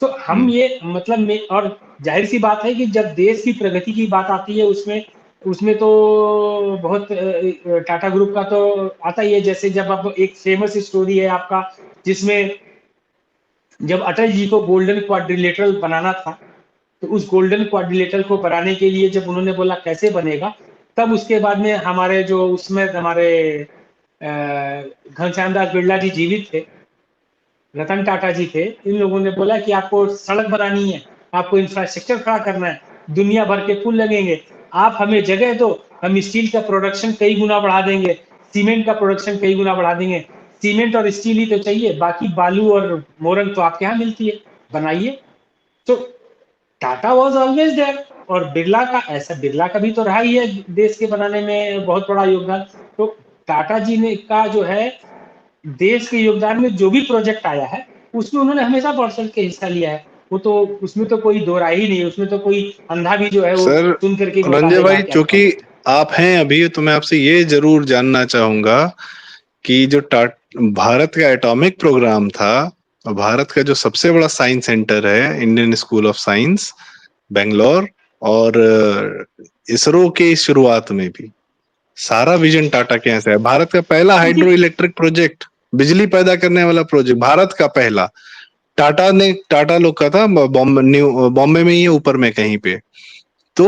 तो हम हम्म। ये मतलब में, और जाहिर सी बात है कि जब देश की प्रगति की बात आती है उसमें उसमें तो बहुत टाटा ग्रुप का तो आता ही है। जैसे जब आप एक फेमस स्टोरी है आपका, जिसमें जब अटल जी को गोल्डन क्वाड्रिलेटरल बनाना था, तो उस गोल्डन क्वाड्रिलेटरल को बनाने के लिए जब उन्होंने बोला कैसे बनेगा, तब उसके बाद में हमारे जो उसमें हमारे घनश्याम दास बिरला जी जीवित थे, रतन टाटा जी थे, इन लोगों ने बोला कि आपको सड़क बनानी है, आपको इंफ्रास्ट्रक्चर खड़ा करना है, दुनिया भर के पुल लगेंगे, आप हमें जगह दो, हम स्टील का प्रोडक्शन कई गुना बढ़ा देंगे, सीमेंट का प्रोडक्शन कई गुना बढ़ा देंगे। सीमेंट और स्टील ही तो चाहिए, बाकी बालू और मोरंग तो आपके यहाँ मिलती है, बनाइए। तो टाटा वॉज ऑलवेज देयर। और बिरला का भी तो रहा ही है देश के बनाने में बहुत बड़ा योगदान। तो टाटा जी ने का जो है देश के योगदान में जो भी प्रोजेक्ट आया है उसमें उन्होंने हमेशा बढ़ चढ़ के हिस्सा लिया है। वो तो उसमें तो कोई दो राय ही नहीं है, उसमें तो कोई अंधा भी जो है वो सर सुन करके बता रंजय देगा भाई, क्या चूंकि प्रोजेक्ट है। आप हैं अभी, तो मैं आपसे ये जरूर जानना चाहूंगा कि जो भारत का एटॉमिक प्रोग्राम था, और भारत का जो सबसे बड़ा साइंस सेंटर है Indian school of science Bangalore, और इसरो के शुरुआत में भी सारा विजन टाटा के यहाँ से है। भारत का पहला हाइड्रो देखिए, इलेक्ट्रिक प्रोजेक्ट, बिजली पैदा करने वाला प्रोजेक्ट भारत का पहला, टाटा लोग का था, बॉम्बे में ही है, ऊपर में कहीं पे। तो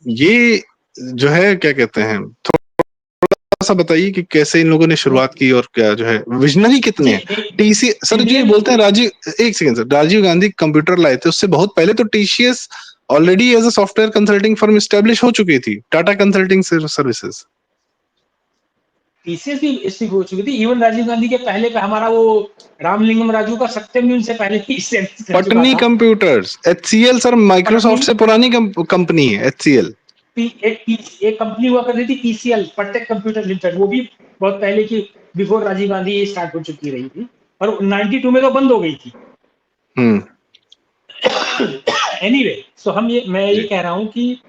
ये जो है क्या कहते हैं, थोड़ा सा बताइए कि कैसे इन लोगों ने शुरुआत की और क्या जो है विजनरी कितने हैं। टीसी सर जी ये इंडियन बोलते हैं, राजीव, एक second sir, Rajiv Gandhi computer लाए थे, उससे बहुत पहले तो TCS already as a software consulting firm establish हो चुकी थी, टाटा कंसल्टिंग सर्विसेज। टीसीएस भी इससे हो चुकी थी। इवन राजीव गांधी के पहले का हमारा वो रामलिंगम राजू का सत्यम भी उनसे पहले ही establish कर चुका पटनी था। Computers, HCL sir, Patni Microsoft से पुरानी कंपनी है एचसीएल। एक कंपनी हुआ करती थी पीसीएल, पटेक कंप्यूटर लिमिटेड, वो भी बहुत पहले की, बिफोर राजीव गांधी स्टार्ट हो चुकी रही थी। और 92 में तो बंद हो गई थी। एनीवे, सो मैं ये कह रहा हूं कि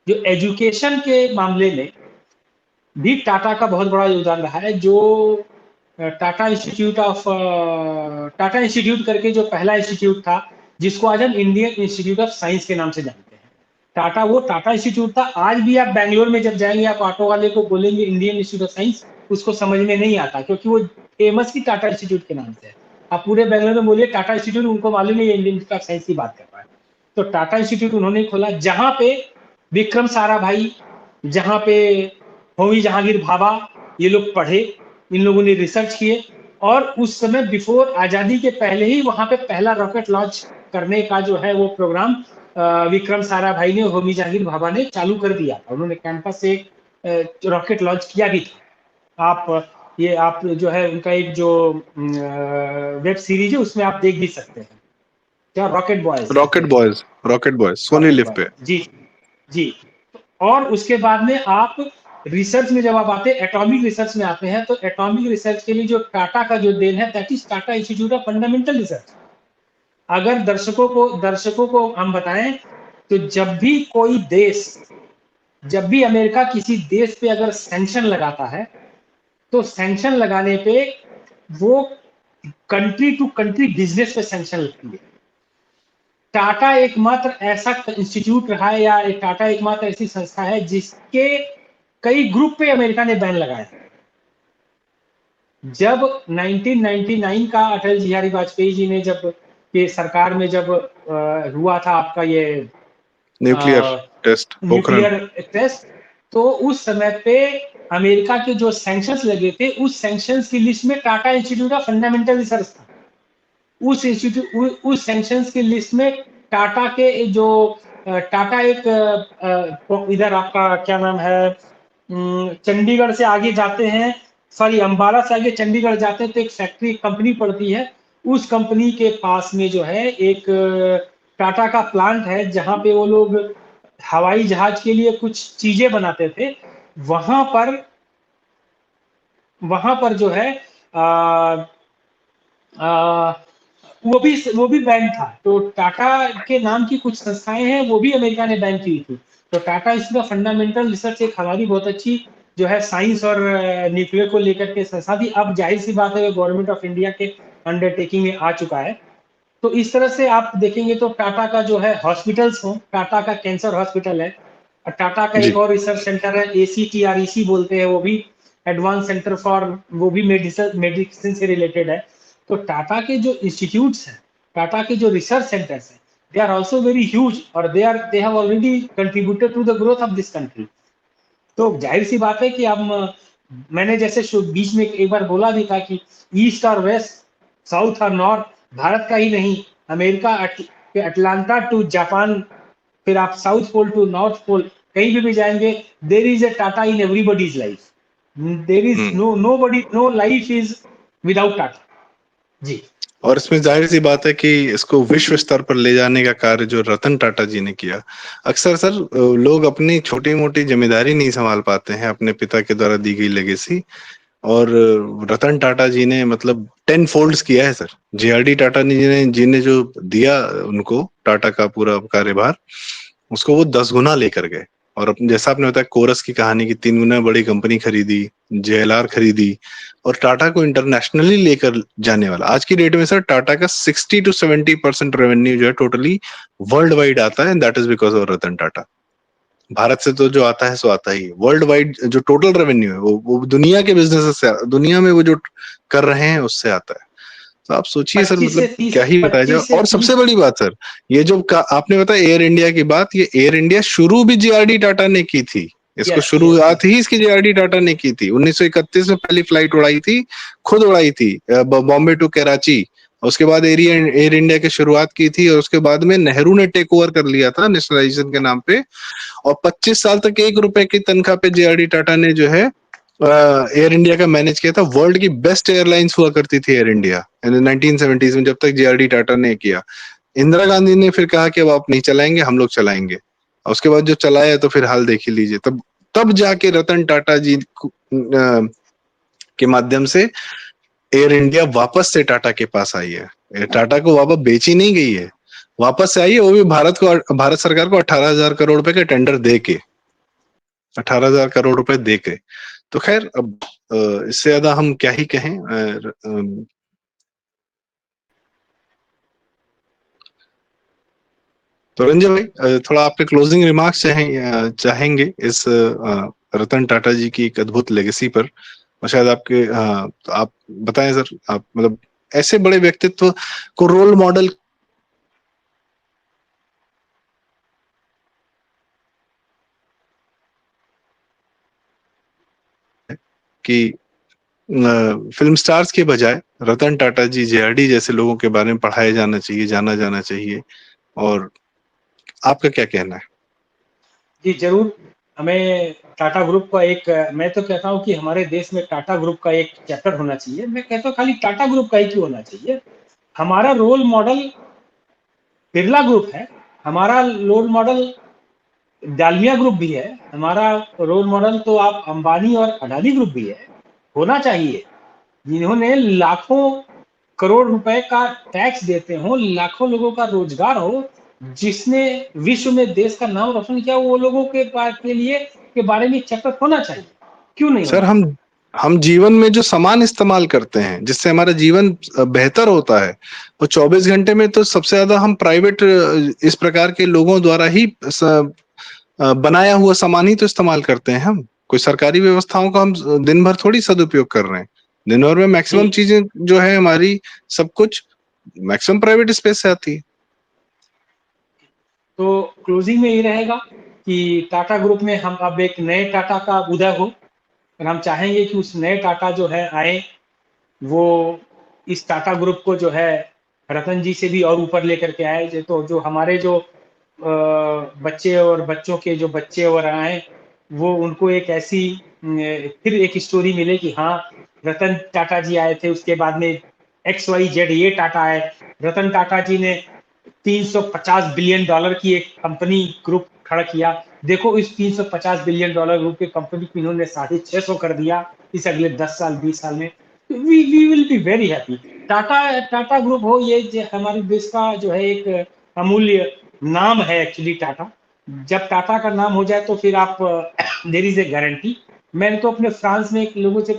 जो एजुकेशन के मामले में भी टाटा का बहुत बड़ा योगदान रहा है। जो टाटा इंस्टीट्यूट करके जो पहला इंस्टीट्यूट था, जिसको आज हम इंडियन इंस्टीट्यूट ऑफ साइंस के नाम से जानते हैं। टाटा इंस्टीट्यूट था। आज भी आप बैंगलोर में जब जाएंगे, आप ऑटो वाले को बोलेंगे इंडियन इंस्टीट्यूट ऑफ साइंस, उसको समझ में नहीं आता, क्योंकि वो फेमस ही टाटा इंस्टीट्यूट के नाम से है। आप पूरे बैंगलोर में बोलिए टाटा इंस्टीट्यूट, उनको मालूम नहीं इंडियन इंस्टीट्यूट ऑफ साइंस की बात कर रहा है। तो टाटा इंस्टीट्यूट उन्होंने खोला, जहां पे विक्रम साराभाई, जहां पे होमी जहांगीर भाभा, ये लोग पढ़े, इन लोगों ने रिसर्च किए। और उस समय बिफोर आजादी के पहले ही वहां पे पहला रॉकेट लॉन्च करने का जो है वो प्रोग्राम विक्रम साराभाई ने, होमी जहांगीर भाभा ने चालू कर दिया था। उन्होंने कैंपस से रॉकेट लॉन्च किया भी था। आप जो है उनका एक जो वेब सीरीज है उसमें आप देख भी सकते हैं, क्या rocket Rocket Boys Sony LIV पे। जी जी। और उसके बाद में आप रिसर्च में जब आप आते हैं, एटॉमिक रिसर्च में आते हैं, तो एटॉमिक रिसर्च के लिए जो टाटा का जो देन है, that is Tata institute of fundamental research. अगर दर्शकों को हम बताएं, तो जब भी अमेरिका किसी देश पे अगर सैंक्शन लगाता है, तो सैंक्शन लगाने पे वो कंट्री टू कंट्री बिजनेस पे सैंक्शन लगती है। टाटा एकमात्र ऐसा इंस्टीट्यूट रहा है, या टाटा एकमात्र ऐसी संस्था है जिसके कई ग्रुप पे अमेरिका ने बैन लगाया। जब 1999 का अटल बिहारी वाजपेयी जी ने जब के सरकार में जब हुआ था आपका ये न्यूक्लियर टेस्ट, तो उस समय पे अमेरिका के जो सैंक्शंस लगे थे, उस सैंक्शंस की लिस्ट में Tata institute of fundamental research था। उस सैंक्शंस की लिस्ट में टाटा के जो टाटा एक इधर आपका क्या नाम है, चंडीगढ़ से आगे जाते हैं, सॉरी अंबाला से आगे चंडीगढ़ जाते हैं, तो एक फैक्ट्री कंपनी पड़ती है। उस कंपनी के पास में जो है एक टाटा का प्लांट है, जहां पे वो लोग हवाई जहाज के लिए कुछ चीजें बनाते थे। वहां पर जो है वो भी बैन था। तो टाटा के नाम की कुछ संस्थाएं हैं, वो भी अमेरिका ने बैन की थी। तो Tata institute of fundamental research एक हमारी बहुत अच्छी जो है साइंस और न्यूक्लियर को लेकर के संस्था थी। अब जाहिर सी बात है, गवर्नमेंट ऑफ इंडिया के अंडरटेकिंग में आ चुका है। तो इस तरह से आप देखेंगे तो टाटा का जो है हॉस्पिटल्स हो, टाटा का कैंसर हॉस्पिटल है, और टाटा का एक और रिसर्च सेंटर है, ACTREC बोलते हैं, वो भी एडवांस सेंटर फॉर, वो भी मेडिसिन से रिलेटेड है। तो टाटा के जो इंस्टीट्यूट्स हैं, टाटा के जो रिसर्च सेंटर्स हैं, they are also very huge, और they have already contributed to the growth of this country. तो जाहिर सी बात है कि मैंने जैसे बीच में एक बार बोला भी था कि ईस्ट और वेस्ट, साउथ और नॉर्थ, भारत का ही नहीं, अमेरिका के अटलांटा टू जापान, फिर आप south pole to north pole, कहीं भी जाएंगे, there is a Tata in everybody's life. There is no life is without Tata ji. और इसमें जाहिर सी बात है कि इसको विश्व स्तर पर ले जाने का कार्य जो रतन टाटा जी ने किया। अक्सर सर लोग अपनी छोटी मोटी जिम्मेदारी नहीं संभाल पाते हैं, अपने पिता के द्वारा दी गई लेगेसी, और रतन टाटा जी ने मतलब 10 फोल्ड्स किया है सर। JRD टाटा जी ने जो दिया उनको टाटा का पूरा कार्यभार, उसको वो 10 गुना लेकर गए। और जैसा आपने बताया कोरस की कहानी की, 3 गुना बड़ी कंपनी खरीदी, JLR खरीदी, और टाटा को इंटरनेशनली लेकर जाने वाला। आज की डेट में सर टाटा का 60 to 70% रेवेन्यू जो है टोटली वर्ल्ड वाइड आता है, that is because of Ratan Tata. Bharat से तो जो आता है सो आता ही, वर्ल्ड वाइड जो टोटल रेवेन्यू है वो दुनिया के बिजनेस से, दुनिया में वो जो कर रहे हैं उससे आता है। तो आप सोचिए सर, मतलब क्या ही बताया जाए। और सबसे बड़ी बात सर, ये जो आपने बताया एयर इंडिया की बात, ये एयर इंडिया शुरू भी JRD टाटा ने की थी। इसको शुरुआत ही इसकी JRD टाटा ने की थी। 1931 में पहली फ्लाइट उड़ाई थी, खुद उड़ाई थी, बॉम्बे टू कराची। उसके बाद एयर इंडिया की शुरुआत की थी, और उसके बाद में नेहरू ने टेक ओवर कर लिया था नेशनलाइजेशन के नाम पे। और 25 साल तक 1 रुपए की तनख्वाह पे JRD टाटा ने जो है एयर इंडिया का मैनेज किया था। वर्ल्ड की बेस्ट एयरलाइंस हुआ करती थी एयर इंडिया 1970s में, जब तक JRD टाटा ने किया। इंदिरा गांधी ने फिर कहा कि अब आप नहीं चलाएंगे, हम लोग चलाएंगे। उसके बाद जो चलाया तो फिर हाल देख ही लीजिए। तब जाके रतन टाटा जी के माध्यम से एयर इंडिया वापस से टाटा के पास आई है। टाटा को वापस बेची नहीं गई है, वापस से आई है, वो भी भारत सरकार को 18,000 करोड़ रुपए के टेंडर दे के, 18,000 करोड़ रुपए दे के। तो खैर अब इससे ज्यादा हम क्या ही कहें। तो रंजन भाई, थोड़ा आपके क्लोजिंग रिमार्क्स चाहेंगे इस रतन टाटा जी की एक अद्भुत लेगेसी पर, और शायद आपके, तो आप बताएं सर, आप मतलब ऐसे बड़े व्यक्तित्व को रोल मॉडल कि फिल्म स्टार्स के बजाय रतन टाटा जी, जेआरडी जैसे लोगों के बारे में पढ़ाया जाना चाहिए, जाना जाना चाहिए, और आपका क्या कहना है? जी जरूर। हमें टाटा ग्रुप का एक, मैं तो कहता हूँ कि हमारे देश में टाटा ग्रुप का एक चैप्टर होना चाहिए। मैं कहता हूँ खाली टाटा ग्रुप का ही क्यों होना चाहिए, हमारा रोल मॉडल बिरला ग्रुप है, हमारा रोल मॉडल डालमिया ग्रुप भी है, हमारा रोल मॉडल तो आप अंबानी और अडानी ग्रुप भी है, होना चाहिए, जिन्होंने लाखों करोड़ रुपए का टैक्स देते हो, लाखों लोगों का रोजगार हो, जिसने विश्व में देश का नाम रोशन किया, वो लोगों के लिए के बारे में चर्चा होना चाहिए, क्यों नहीं सर होना चाहिए। हम जीवन में जो सामान इस्तेमाल करते हैं जिससे हमारा जीवन बेहतर होता है, वो 24 घंटे में तो सबसे ज्यादा हम प्राइवेट इस प्रकार के लोगों द्वारा ही बनाया हुआ सामान ही तो इस्तेमाल करते हैं। हम कोई सरकारी व्यवस्थाओं का हम दिन भर थोड़ी सदुपयोग कर रहे हैं। दिन भर में जी, मैक्सिमम चीजें जो है हमारी, सब कुछ मैक्सिमम प्राइवेट स्पेस से आती है। तो क्लोजिंग में ये रहेगा कि टाटा ग्रुप में हम अब एक नए टाटा का उदय हो, और हम चाहेंगे कि उस नए टाटा जो है आए, वो इस टाटा ग्रुप को जो है रतन जी से भी और ऊपर लेकर के आए। तो जो हमारे जो बच्चे और बच्चों के जो बच्चे और आए, वो उनको एक ऐसी फिर एक स्टोरी मिले कि हाँ, रतन टाटा जी आए थे, उसके बाद में XYZ ये टाटा आए, रतन टाटा जी ने 350 बिलियन डॉलर की एक कंपनी ग्रुप खड़ा किया। देखो इस 350 बिलियन डॉलर ग्रुप की कंपनी को इन्होंने 650 कर दिया इस अगले 10 साल 20 साल में। We will be very happy. Tata Tata group हो, ये हमारे देश का जो है एक अमूल्य नाम है एक्चुअली टाटा। जब टाटा का नाम हो जाए तो फिर आप देर इज ए गारंटी। मैंने तो अपने फ्रांस में एक लोगों से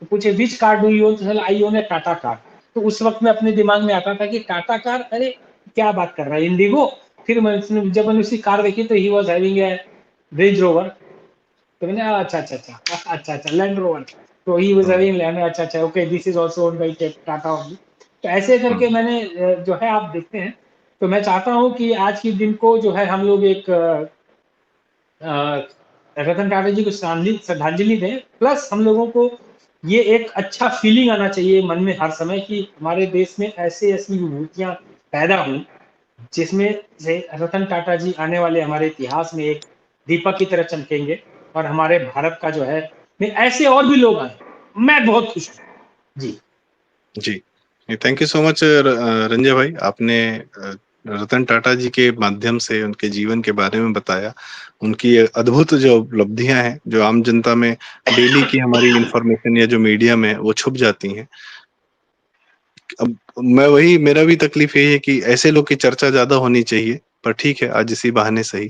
पूछे which car do you own, I own A Tata car. तो उस वक्त में अपने दिमाग में आता था कि टाटा कार, अरे क्या बात कर रहा है, इंडिगो। फिर जब मैंने उसकी कार देखी तो he was having a range rover. तो मैंने अच्छा अच्छा अच्छा अच्छा अच्छा लैंड रोवर। तो he was hmm, having land, अच्छा अच्छा okay this is also owned by Tata only. तो ऐसे करके हम्म, मैंने जो है आप देखते हैं। तो मैं चाहता हूं कि आज के दिन को जो है हम लोग एक रतन टाटा जी को श्रद्धांजलि दें, प्लस हम लोगों को ये एक अच्छा फीलिंग आना चाहिए मन में हर समय कि हमारे देश में ऐसे ऐसी विभूतियां पैदा हुई, जिसमें से रतन टाटा जी आने वाले हमारे इतिहास में एक दीपक की तरह चमकेंगे, और हमारे भारत का जो है में ऐसे और भी लोग आए। मैं बहुत खुश हूँ जी। जी, thank you so much Ranjay भाई, आपने रतन टाटा जी के माध्यम से उनके जीवन के बारे में बताया, उनकी अद्भुत जो उपलब्धियां हैं जो आम जनता में डेली की हमारी इंफॉर्मेशन या जो मीडिया में वो छुप जाती हैं। अब मैं वही, मेरा भी तकलीफ यही है कि ऐसे लोग की चर्चा ज्यादा होनी चाहिए, पर ठीक है, आज इसी बहाने सही।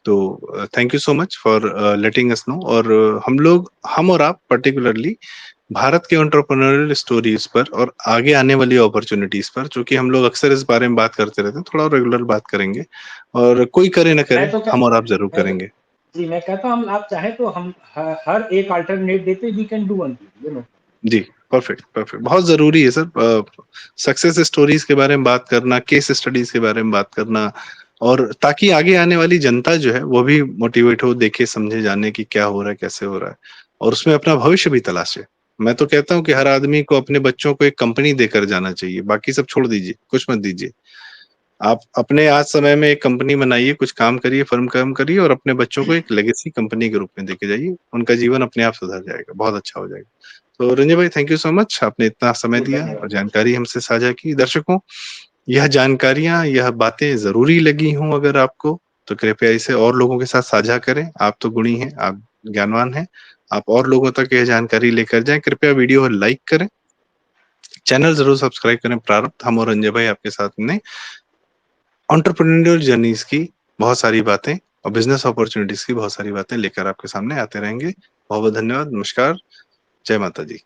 तो thank you so much for letting us know. और हम और आप पर्टिकुलरली भारत के एंटरप्रेन्योरियल स्टोरीज पर और आगे आने वाली अपॉर्चुनिटीज पर, जो कि हम लोग अक्सर इस बारे में बात करते रहते हैं, थोड़ा रेगुलर बात करेंगे, और कोई करे ना मैं करे, तो हम और आप जरूर मैं तो करेंगे। जी मैं कहता हूँ, हम आप चाहे तो हम हर एक अल्टरनेट देते, we can do one, you know. जी, परफेक्ट परफेक्ट, बहुत जरूरी है सर, सक्सेस स्टोरीज के बारे में बात करना, केस स्टडीज के बारे में बात करना, और ताकि आगे आने वाली जनता जो है वो भी मोटिवेट हो, देखे समझे जाने कि क्या हो रहा है, कैसे हो रहा है, और उसमें अपना भविष्य भी तलाशे। मैं तो कहता हूँ कि हर आदमी को अपने बच्चों को एक कंपनी देकर जाना चाहिए, बाकी सब छोड़ दीजिए, कुछ मत दीजिए। आप अपने आज समय में एक कंपनी बनाइए, कुछ काम करिए, फर्म काम करिए, और अपने बच्चों को एक लेगेसी कंपनी के रूप में देके जाइए, उनका जीवन अपने आप सुधर जाएगा, बहुत अच्छा हो जाएगा। तो रंजय भाई, थैंक यू सो मच, आपने इतना समय जी दिया और धन्यवाद। जानकारी हमसे साझा की। दर्शकों, यह जानकारियां, यह बातें जरूरी लगी हों अगर आपको, तो कृपया इसे और लोगों के साथ साझा करें। आप तो गुणी हैं, आप ज्ञानवान हैं, आप और लोगों तक यह जानकारी लेकर जाएं। कृपया वीडियो को लाइक करें, चैनल जरूर सब्सक्राइब करें प्रारब्ध। हम और रंजय भाई आपके साथ में एंटरप्रेन्योरियल जर्नीज की बहुत सारी बातें और बिजनेस अपॉर्चुनिटीज की बहुत सारी बातें लेकर आपके सामने आते रहेंगे। बहुत बहुत धन्यवाद। नमस्कार। जय माता जी।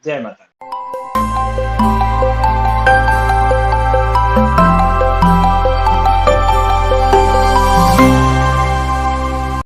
जय माता।